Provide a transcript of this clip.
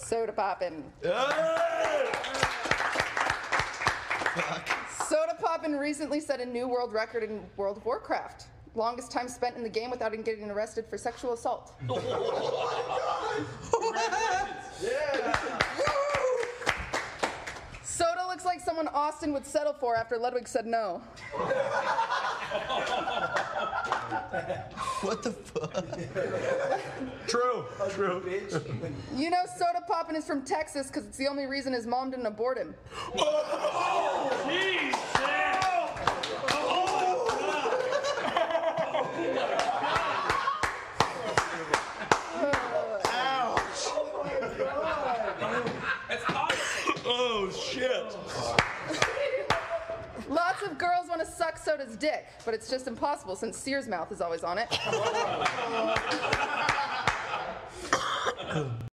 Sodapoppin. Sodapoppin recently set a new world record in World of Warcraft. Longest time spent in the game without getting arrested for sexual assault. Soda looks like someone Austin would settle for after Ludwig said no. What the fuck? True. You know Sodapoppin is from Texas because it's the only reason his mom didn't abort him. Jeez! Oh, shit. Lots of girls want to suck Soda's dick, but it's just impossible since Sears' mouth is always on it.